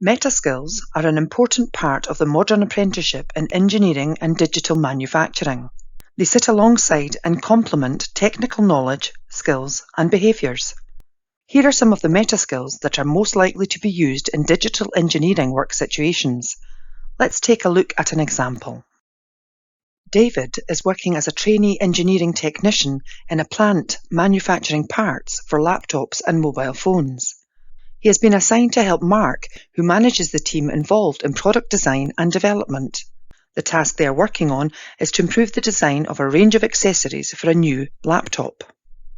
Meta skills are an important part of the modern apprenticeship in engineering and digital manufacturing. They sit alongside and complement technical knowledge, skills, and behaviours. Here are some of the meta skills that are most likely to be used in digital engineering work situations. Let's take a look at an example. David is working as a trainee engineering technician in a plant manufacturing parts for laptops and mobile phones. He has been assigned to help Mark, who manages the team involved in product design and development. The task they are working on is to improve the design of a range of accessories for a new laptop.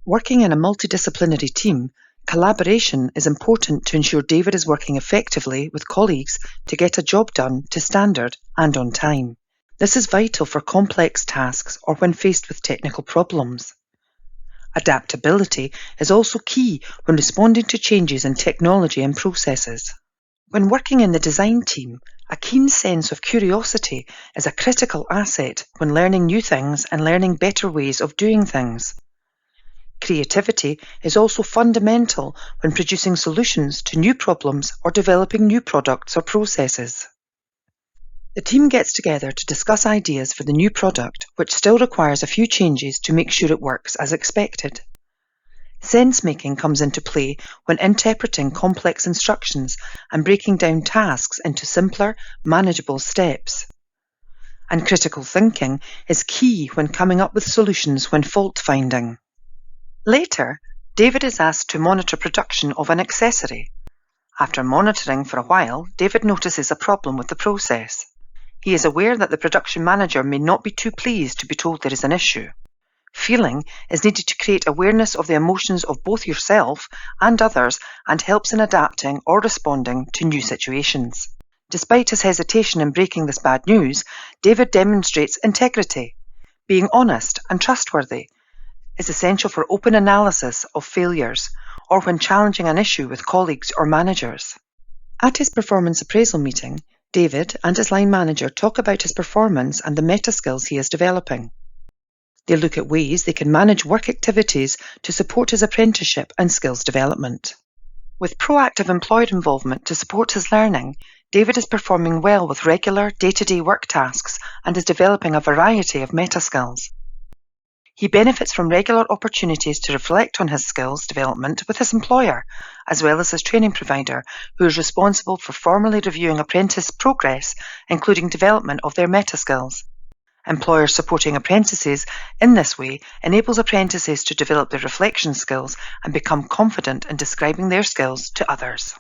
Working in a multidisciplinary team, collaboration is important to ensure David is working effectively with colleagues to get a job done to standard and on time. This is vital for complex tasks or when faced with technical problems. Adaptability is also key when responding to changes in technology and processes. When working in the design team, a keen sense of curiosity is a critical asset when learning new things and learning better ways of doing things. Creativity is also fundamental when producing solutions to new problems or developing new products or processes. The team gets together to discuss ideas for the new product, which still requires a few changes to make sure it works as expected. Sense-making comes into play when interpreting complex instructions and breaking down tasks into simpler, manageable steps. And critical thinking is key when coming up with solutions when fault-finding. Later, David is asked to monitor production of an accessory. After monitoring for a while, David notices a problem with the process. He is aware that the production manager may not be too pleased to be told there is an issue. Feeling is needed to create awareness of the emotions of both yourself and others and helps in adapting or responding to new situations. Despite his hesitation in breaking this bad news, David demonstrates integrity. Being honest and trustworthy is essential for open analysis of failures or when challenging an issue with colleagues or managers. At his performance appraisal meeting, David and his line manager talk about his performance and the meta skills he is developing. They look at ways they can manage work activities to support his apprenticeship and skills development. With proactive employer involvement to support his learning, David is performing well with regular day-to-day work tasks and is developing a variety of meta skills. He benefits from regular opportunities to reflect on his skills development with his employer, as well as his training provider, who is responsible for formally reviewing apprentice progress, including development of their meta skills. Employers supporting apprentices in this way enables apprentices to develop their reflection skills and become confident in describing their skills to others.